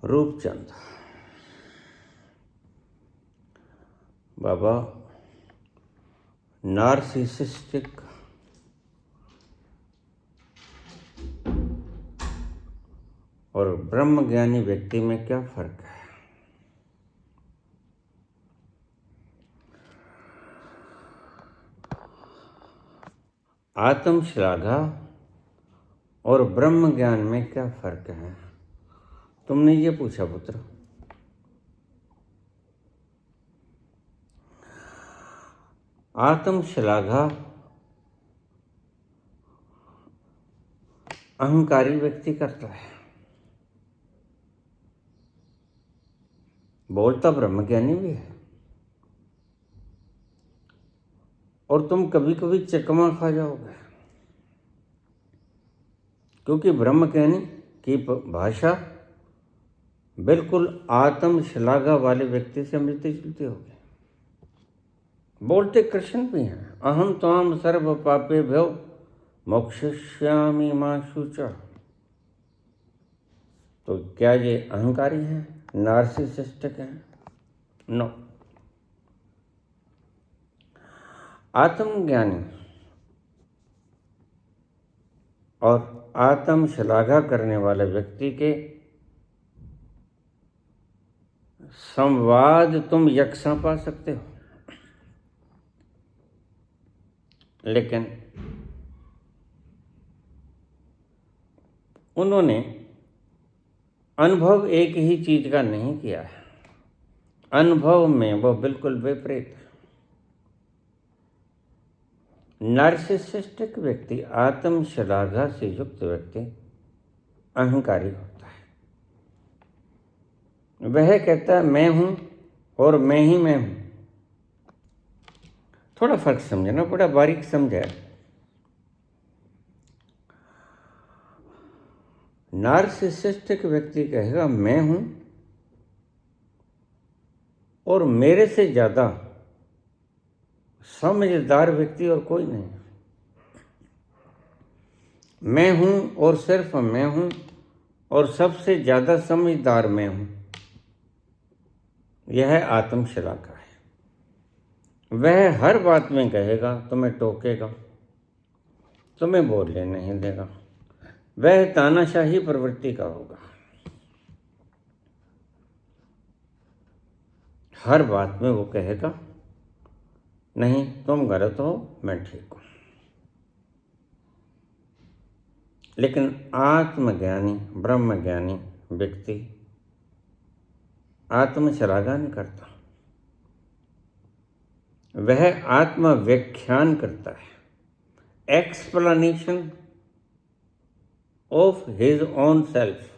रूपचंद बाबा narcissistic और ब्रह्मज्ञानी व्यक्ति में क्या फर्क है? आत्मश्लाघा और ब्रह्म ज्ञान में क्या फर्क है? तुमने ये पूछा पुत्र। आत्मश्लाघा अहंकारी व्यक्ति करता है, बोलता ब्रह्मज्ञानी भी है। और तुम कभी कभी चकमा खा जाओगे, क्योंकि ब्रह्मज्ञानी की भाषा बिल्कुल आत्मश्लाघा वाले व्यक्ति से मिलती जुलती होगी। बोलते कृष्ण भी हैं, अहम त्वाम सर्व पापेभ्यो मोक्षयिष्यामि मा शुचः। तो क्या ये अहंकारी हैं, नार्सिसिस्टिक हैं? नो। आत्मज्ञानी और आत्मश्लाघा करने वाले व्यक्ति के संवाद तुम यकसा पा सकते हो, लेकिन उन्होंने अनुभव एक ही चीज का नहीं किया है। अनुभव में वो बिल्कुल विपरीत है। नार्सिसिस्टिक व्यक्ति, आत्मश्लाघा से युक्त व्यक्ति अहंकारी होता है। वह कहता है मैं हूं और मैं ही मैं हूं। थोड़ा फर्क समझना, बड़ा बारीक समझा। नार्सिसिस्टिक व्यक्ति कहेगा मैं हूं और मेरे से ज्यादा समझदार व्यक्ति और कोई नहीं। मैं हूं और सिर्फ मैं हूं और सबसे ज्यादा समझदार मैं हूं। यह आत्मश्लाघा है। वह हर बात में कहेगा, तुम्हें टोकेगा, तुम्हें बोलने नहीं देगा। वह तानाशाही प्रवृत्ति का होगा। हर बात में वो कहेगा नहीं तुम गलत हो, मैं ठीक हूं। लेकिन आत्मज्ञानी, ब्रह्मज्ञानी व्यक्ति आत्मश्लाघा नहीं करता। वह आत्मव्याख्यान करता है, explanation of his own self.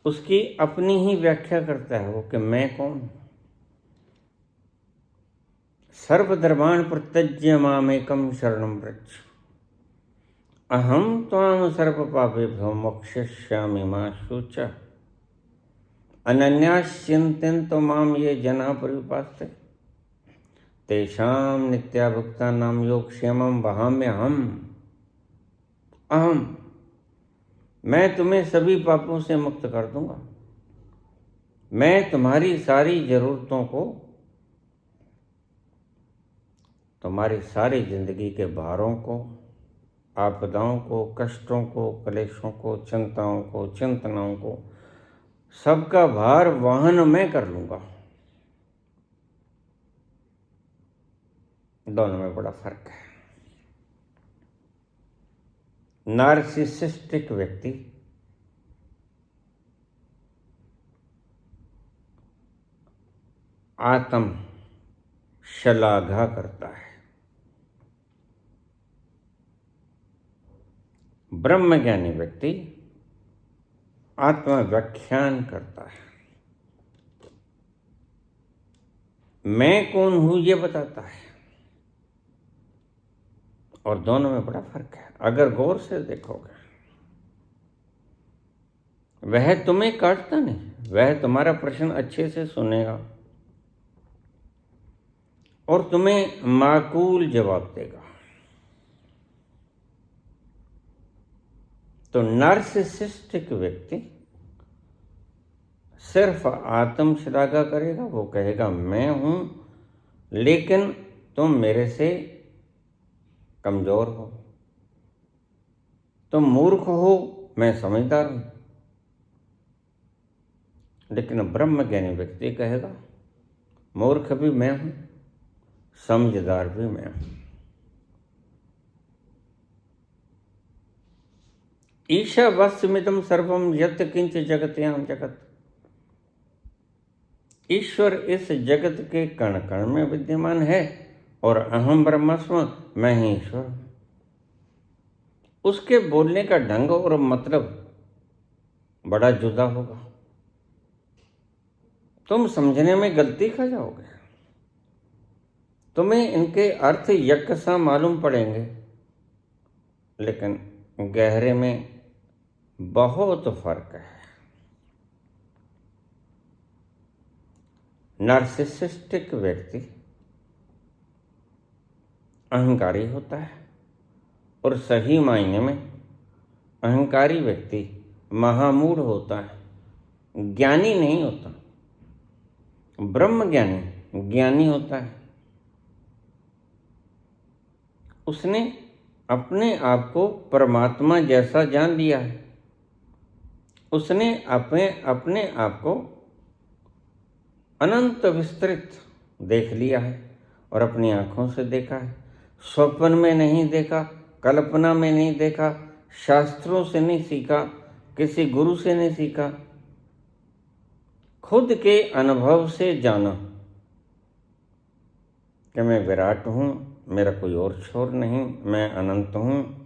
उसकी अपनी ही व्याख्या करता है वो कि मैं कौन हूं। सर्वधर्मान् परित्यज्य मामेकं शरणं व्रज, अहम त्वां सर्वपापेभ्यो मोक्षयिष्यामि मा शुचः। अनन्याश्चिन्तयन्तो मां ये जनाः पर्युपासते तेषां नित्याभुक्तानां योगक्षेमं वहाम्यहम्। अहम, मैं तुम्हें सभी पापों से मुक्त कर दूंगा। मैं तुम्हारी सारी जरूरतों को, तुम्हारी सारी जिंदगी के भारों को, आपदाओं को, कष्टों को, क्लेशों को, चिंताओं को, चिंतनाओं को, सबका भार वहन मैं कर लूंगा। दोनों में बड़ा फर्क है। नार्सिसिस्टिक व्यक्ति आत्मश्लाघा करता है, ब्रह्मज्ञानी व्यक्ति आत्मव्याख्यान करता है। मैं कौन हूं ये बताता है। और दोनों में बड़ा फर्क है। अगर गौर से देखोगे, वह तुम्हें काटता नहीं, वह तुम्हारा प्रश्न अच्छे से सुनेगा और तुम्हें माकूल जवाब देगा। तो नार्सिसिस्टिक व्यक्ति सिर्फ आत्मश्लाघा करेगा। वो कहेगा मैं हूं, लेकिन तुम मेरे से कमजोर हो, तुम मूर्ख हो, मैं समझदार हूं। लेकिन ब्रह्मज्ञानी व्यक्ति कहेगा मूर्ख भी मैं हूं, समझदार भी मैं हूं। ईशावास्यमिदं सर्वं यत् किंच जगत्याम जगत। ईश्वर इस जगत के कण कण में विद्यमान है और अहम ब्रह्मस्म, मैं ही ईश्वर हूं। उसके बोलने का ढंग और मतलब बड़ा जुदा होगा, तुम समझने में गलती खा जाओगे। तुम्हें इनके अर्थ यकसा मालूम पड़ेंगे, लेकिन गहरे में बहुत फर्क है। नार्सिसिस्टिक व्यक्ति अहंकारी होता है और सही मायने में अहंकारी व्यक्ति महामूढ़ होता है, ज्ञानी नहीं होता। ब्रह्मज्ञानी ज्ञानी होता है। उसने अपने आप को परमात्मा जैसा जान लिया है। उसने अपने आप को अनंत विस्तृत देख लिया है और अपनी आंखों से देखा है। स्वप्न में नहीं देखा, कल्पना में नहीं देखा, शास्त्रों से नहीं सीखा, किसी गुरु से नहीं सीखा, खुद के अनुभव से जाना कि मैं विराट हूं, मेरा कोई और छोर नहीं, मैं अनंत हूं।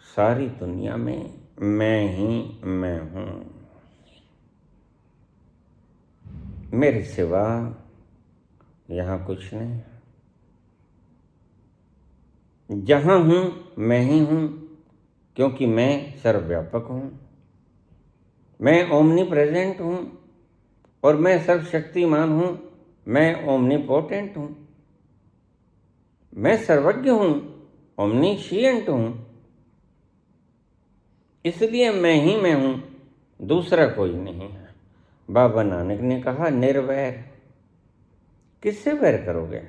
सारी दुनिया में मैं ही मैं हूं, मेरे सिवा यहां कुछ नहीं। जहां हूं मैं ही हूं, क्योंकि मैं सर्वव्यापक हूं, मैं ओमनी प्रेजेंट हूं और मैं सर्वशक्तिमान हूं, मैं ओमनीपोटेंट हूं, मैं सर्वज्ञ हूं, ओमनीशिएंट हूं। इसलिए मैं ही मैं हूं, दूसरा कोई नहीं है। बाबा नानक ने कहा निर्वैर। किससे वैर करोगे?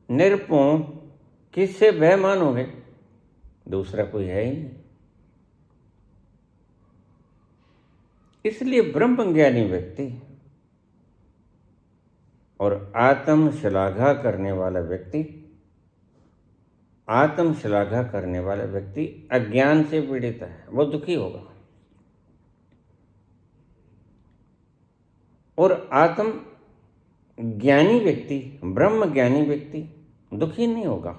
निरपों, किससे भय मानोगे? दूसरा कोई है ही नहीं। इसलिए ब्रह्मज्ञानी व्यक्ति और आत्मश्लाघा करने वाला व्यक्ति, आत्मश्लाघा करने वाला व्यक्ति अज्ञान से पीड़ित है, वो दुखी होगा। और आत्म ज्ञानी व्यक्ति, ब्रह्म ज्ञानी व्यक्ति दुखी नहीं होगा।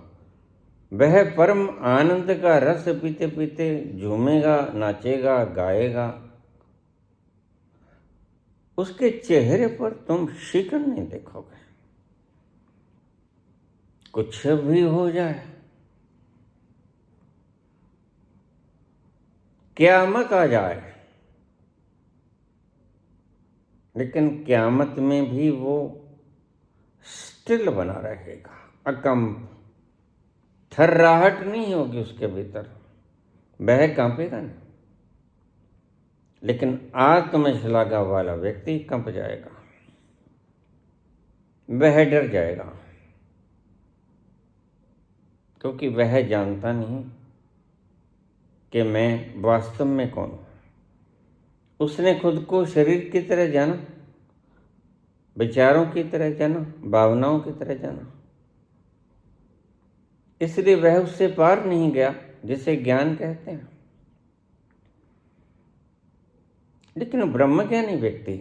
वह परम आनंद का रस पीते पीते झूमेगा, नाचेगा, गाएगा। उसके चेहरे पर तुम शिकन नहीं देखोगे। कुछ भी हो जाए, क़यामत आ जाए, लेकिन क़यामत में भी वो स्टिल बना रहेगा, अकंप। थर्राहट नहीं होगी उसके भीतर, वह कांपेगा नहीं। लेकिन आत्मश्लाघा वाला व्यक्ति कंप जाएगा, वह डर जाएगा, क्योंकि वह जानता नहीं कि मैं वास्तव में कौन हूं। उसने खुद को शरीर की तरह जाना, विचारों की तरह जाना, भावनाओं की तरह जाना। इसलिए वह उससे पार नहीं गया जिसे ज्ञान कहते हैं। लेकिन ब्रह्मज्ञानी व्यक्ति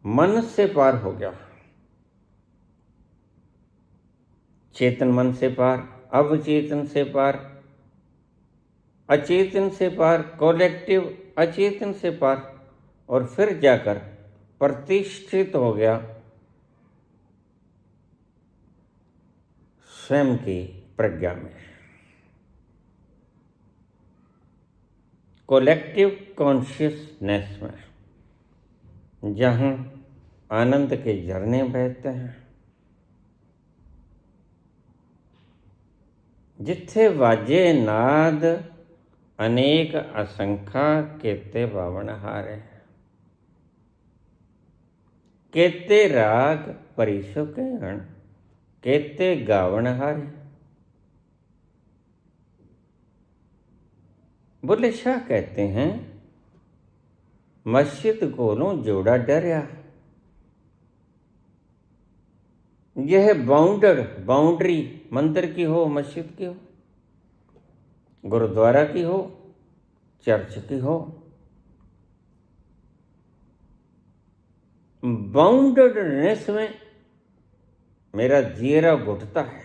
मन से पार हो गया। चेतन मन से पार, अवचेतन से पार, अचेतन से पार, कलेक्टिव अचेतन से पार, और फिर जाकर प्रतिष्ठित हो गया स्वयं की प्रज्ञा में, कलेक्टिव कॉन्शियसनेस में, जहां आनंद के झरने बहते हैं, जिथे वाजे नाद अनेक असंख्या केते बावण हारे। केते राग परिसो कहण केते गावण हारे। बुल्ले शाह कहते हैं मस्जिद कोलों जोड़ा डरिया। यह बाउंड्री मंदिर की हो, मस्जिद की हो, गुरुद्वारा की हो, चर्च की हो, बाउंडेडनेस में मेरा जीरा घुटता है।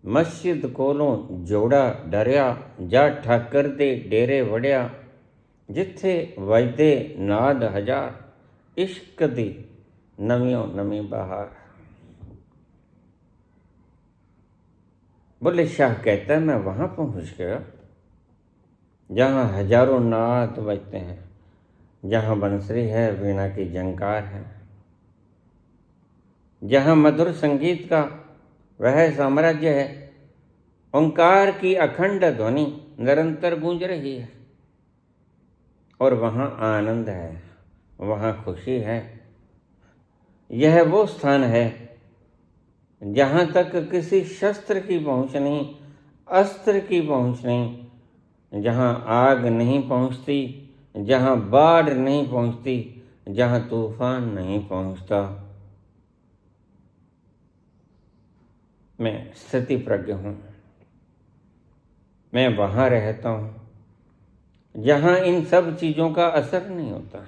मस्जिद कोलों जोड़ा डरिया जा ठाकर दे डेरे वड़िया। जिथे वजदे नाद हजार इश्क दी नवियों नवी बहार। बुल्ले शाह कहता है मैं वहां पहुंच गया जहां हजारों नाद बजते हैं, जहां बंसरी है, वीणा की झंकार है, जहां मधुर संगीत का वह साम्राज्य है, ओंकार की अखंड ध्वनि निरंतर गूंज रही है, और वहां आनंद है, वहां खुशी है। यह वो स्थान है जहां तक किसी शस्त्र की पहुंच नहीं, अस्त्र की पहुंच नहीं, जहां आग नहीं पहुंचती, जहां बाढ़ नहीं पहुंचती, जहां तूफान नहीं पहुंचता। मैं स्थिति प्रज्ञ हूं, मैं वहां रहता हूं जहां इन सब चीजों का असर नहीं होता।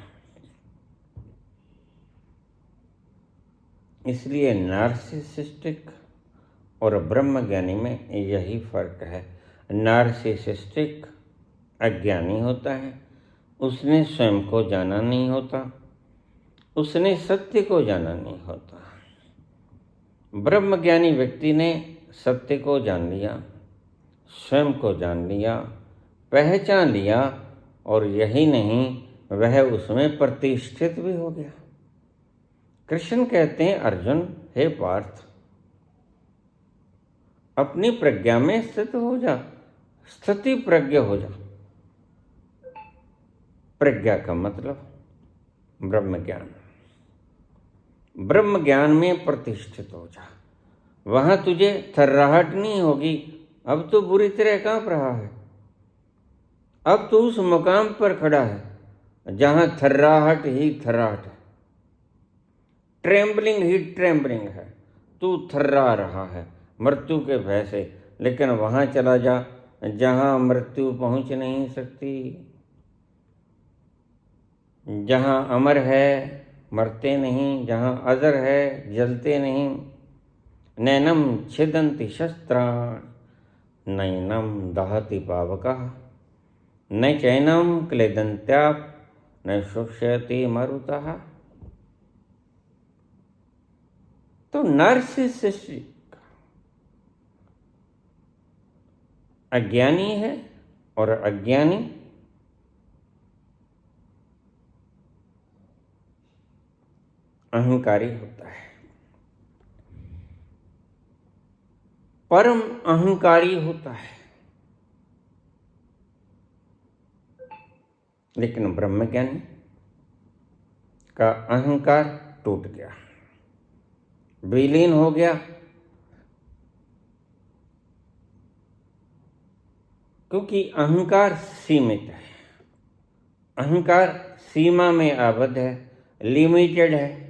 इसलिए नार्सिसिस्टिक और ब्रह्मज्ञानी में यही फर्क है। नार्सिसिस्टिक अज्ञानी होता है, उसने स्वयं को जाना नहीं होता, उसने सत्य को जाना नहीं होता। ब्रह्मज्ञानी व्यक्ति ने सत्य को जान लिया, स्वयं को जान लिया, पहचान लिया, और यही नहीं वह उसमें प्रतिष्ठित भी हो गया। कृष्ण कहते हैं अर्जुन, हे पार्थ, अपनी प्रज्ञा में स्थित हो जा, स्थिति प्रज्ञ हो जा। प्रज्ञा का मतलब ब्रह्म ज्ञान। ब्रह्म ज्ञान में प्रतिष्ठित हो जा, वहां तुझे थर्राहट नहीं होगी। अब तो बुरी तरह कांप रहा है, अब तो उस मुकाम पर खड़ा है जहां थर्राहट ही थर्राहट है, ट्रेम्बलिंग ही ट्रेम्बलिंग है। तू थर्रा रहा है मृत्यु के भय से, लेकिन वहां चला जा जहां मृत्यु पहुंच नहीं सकती, जहां अमर है, मरते नहीं, जहां अजर है, जलते नहीं। नैनम छिदन्ति शस्त्राण नैनम दहति पावकः न चैनम क्लेदन्त्याप न शुष्यति मरुतः। तो नार्सिसिस्टिक अज्ञानी है, और अज्ञानी अहंकारी होता है, परम अहंकारी होता है। लेकिन ब्रह्मज्ञानी का अहंकार टूट गया, विलीन हो गया, क्योंकि अहंकार सीमित है, अहंकार सीमा में आबद्ध है, लिमिटेड है,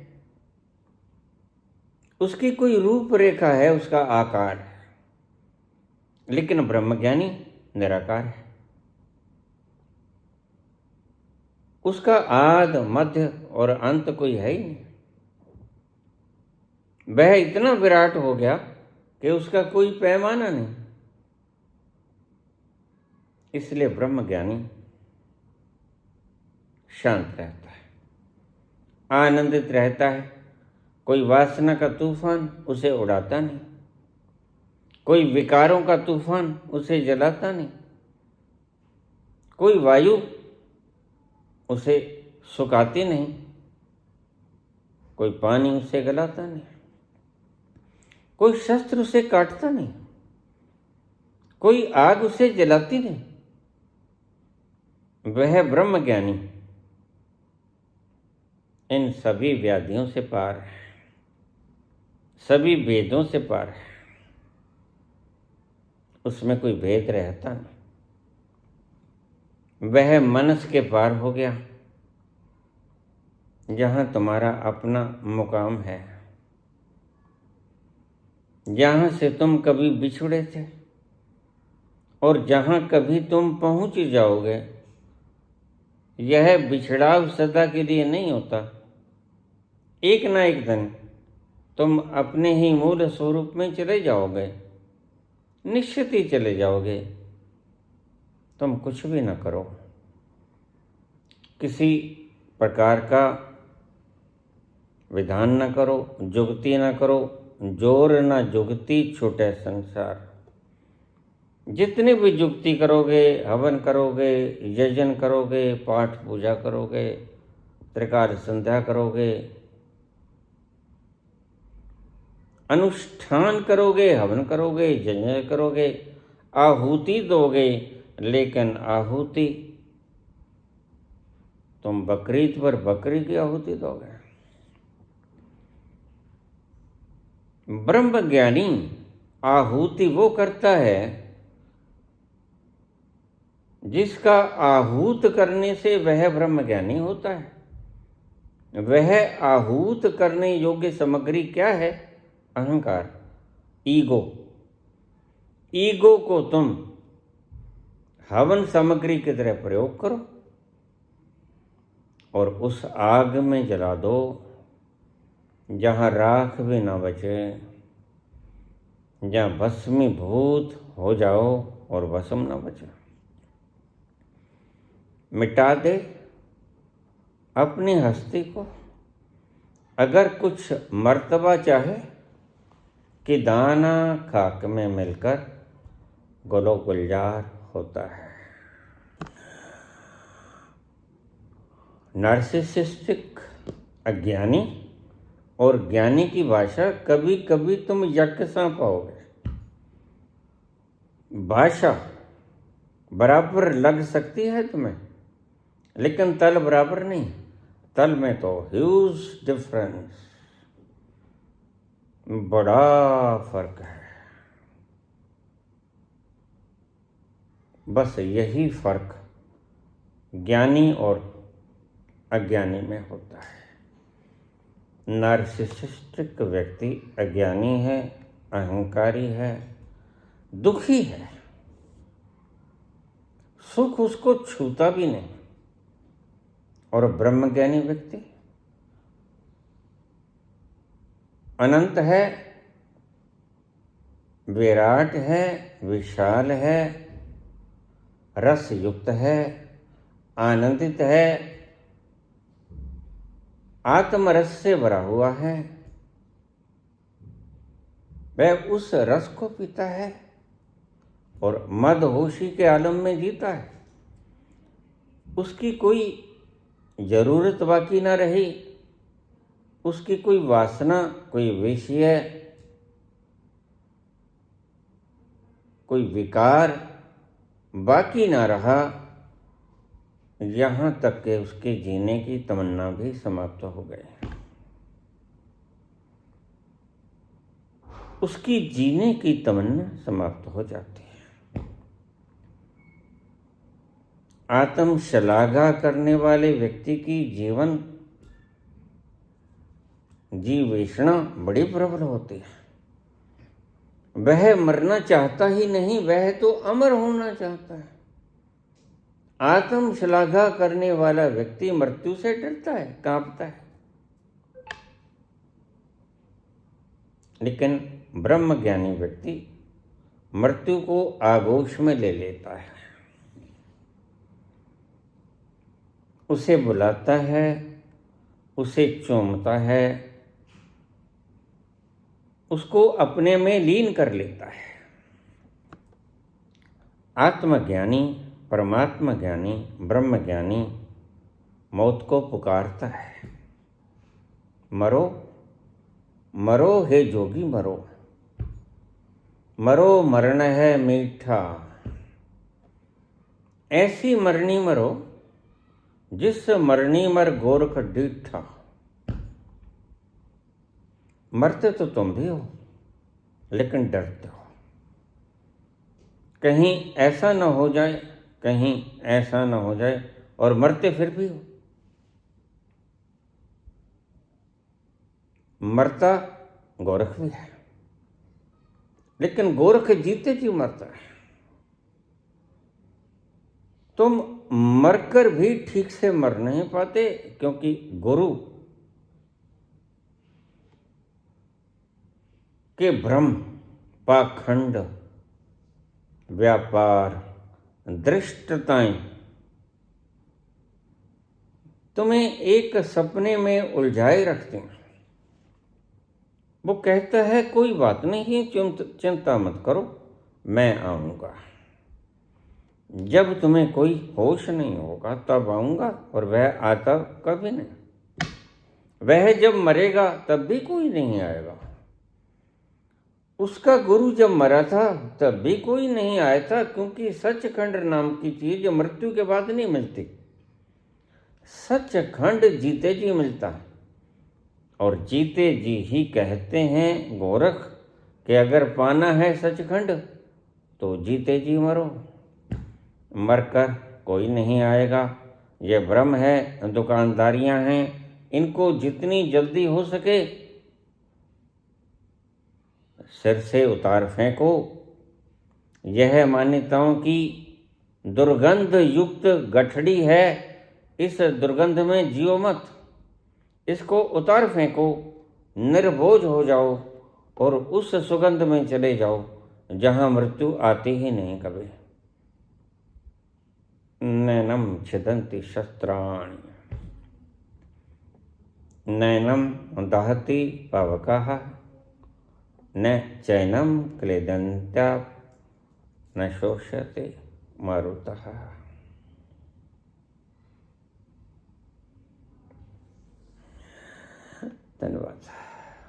उसकी कोई रूपरेखा है, उसका आकार है। लेकिन ब्रह्मज्ञानी निराकार है, उसका आद मध्य और अंत कोई है ही नहीं। वह इतना विराट हो गया कि उसका कोई पैमाना नहीं। इसलिए ब्रह्मज्ञानी शांत रहता है, आनंदित रहता है। कोई वासना का तूफान उसे उड़ाता नहीं, कोई विकारों का तूफान उसे जलाता नहीं, कोई वायु उसे सुखाती नहीं, कोई पानी उसे गलाता नहीं, कोई शस्त्र उसे काटता नहीं। कोई आग उसे जलाती नहीं। वह ब्रह्म ज्ञानी इन सभी व्याधियों से पार है, सभी भेदों से पार है। उसमें कोई भेद रहता नहीं। वह मनस के पार हो गया, जहां तुम्हारा अपना मुकाम है, जहां से तुम कभी बिछुड़े थे और जहां कभी तुम पहुंच जाओगे। यह बिछड़ाव सदा के लिए नहीं होता। एक ना एक दिन तुम अपने ही मूल स्वरूप में चले जाओगे, निश्चित ही चले जाओगे। तुम कुछ भी ना करो, किसी प्रकार का विधान न करो, जुगती न करो, जोर न जुगती छूटे संसार। जितनी भी जुगती करोगे, हवन करोगे, यजन करोगे, पाठ पूजा करोगे, त्रिकाल संध्या करोगे, अनुष्ठान करोगे, हवन करोगे, यजन करोगे, आहुति दोगे, लेकिन आहुति तुम बकरीद पर बकरी की आहुति दोगे। ब्रह्म ज्ञानी आहुति वो करता है जिसका आहूत करने से वह ब्रह्म ज्ञानी होता है। वह आहूत करने योग्य सामग्री क्या है? अहंकार, ईगो। ईगो को तुम हवन सामग्री की तरह प्रयोग करो और उस आग में जला दो जहाँ राख भी ना बचे, जहाँ भस्मीभूत हो जाओ और भस्म ना बचे। मिटा दे अपनी हस्ती को। अगर कुछ मर्तबा चाहे कि दाना खाक में मिलकर गुलो गुलजार होता है। नार्सिसिस्टिक अज्ञानी और ज्ञानी की भाषा कभी कभी तुम यज्ञ सा पाओगे। भाषा बराबर लग सकती है तुम्हें, लेकिन तल बराबर नहीं। तल में तो ह्यूज डिफरेंस, बड़ा फर्क है। बस यही फर्क ज्ञानी और अज्ञानी में होता है। नार्सिसिस्टिक व्यक्ति अज्ञानी है, अहंकारी है, दुखी है, सुख उसको छूता भी नहीं। और ब्रह्मज्ञानी व्यक्ति अनंत है, विराट है, विशाल है, रस युक्त है, आनंदित है, आत्मरस से भरा हुआ है। वह उस रस को पीता है और मदहोशी के आलम में जीता है। उसकी कोई जरूरत बाकी ना रही, उसकी कोई वासना, कोई विषय, कोई विकार बाकी ना रहा। यहाँ तक कि उसके जीने की तमन्ना भी समाप्त हो गई। उसकी जीने की तमन्ना समाप्त हो जाती है। आत्म श्लाघा करने वाले व्यक्ति की जीवन जीवेषणा बड़ी प्रबल होती है। वह मरना चाहता ही नहीं, वह तो अमर होना चाहता है। आत्म श्लाघा करने वाला व्यक्ति मृत्यु से डरता है, कांपता है। लेकिन ब्रह्मज्ञानी व्यक्ति मृत्यु को आगोश में ले लेता है, उसे बुलाता है, उसे चूमता है, उसको अपने में लीन कर लेता है। आत्मज्ञानी, परमात्मा ज्ञानी, ब्रह्म ज्ञानी मौत को पुकारता है, मरो मरो हे जोगी मरो। मरो मरण है मीठा, ऐसी मरनी मरो जिस मरनी मर गोरख डीठा। मरते तो तुम भी हो, लेकिन डरते हो, कहीं ऐसा न हो जाए, कहीं ऐसा न हो जाए, और मरते फिर भी हो। मरता गोरख भी है, लेकिन गोरख जीते जी मरता है। तुम मरकर भी ठीक से मर नहीं पाते, क्योंकि गुरु के भ्रम, पाखंड, व्यापार, दृष्टताएं तुम्हें एक सपने में उलझाए रखते हैं। वो कहता है कोई बात नहीं, चिंता मत करो, मैं आऊँगा। जब तुम्हें कोई होश नहीं होगा तब आऊँगा, और वह आता कभी नहीं। वह जब मरेगा तब भी कोई नहीं आएगा। उसका गुरु जब मरा था तब भी कोई नहीं आया था, क्योंकि सचखंड नाम की चीज मृत्यु के बाद नहीं मिलती। सचखंड जीते जी मिलता है, और जीते जी ही कहते हैं गोरख कि अगर पाना है सचखंड तो जीते जी मरो, मरकर कोई नहीं आएगा। ये भ्रम है, दुकानदारियां हैं, इनको जितनी जल्दी हो सके सिर से उतार फेंको। यह मान्यताओं की दुर्गंध युक्त गठड़ी है, इस दुर्गंध में जियो मत, इसको उतार फेंको, निर्भोज हो जाओ और उस सुगंध में चले जाओ जहां मृत्यु आती ही नहीं कभी। नैनम छिदन्ति शस्त्राणि, नैनम दहति पावकाः, न चैनम क्लेदन्त्या न शोष्यते मारुतः। धन्यवाद।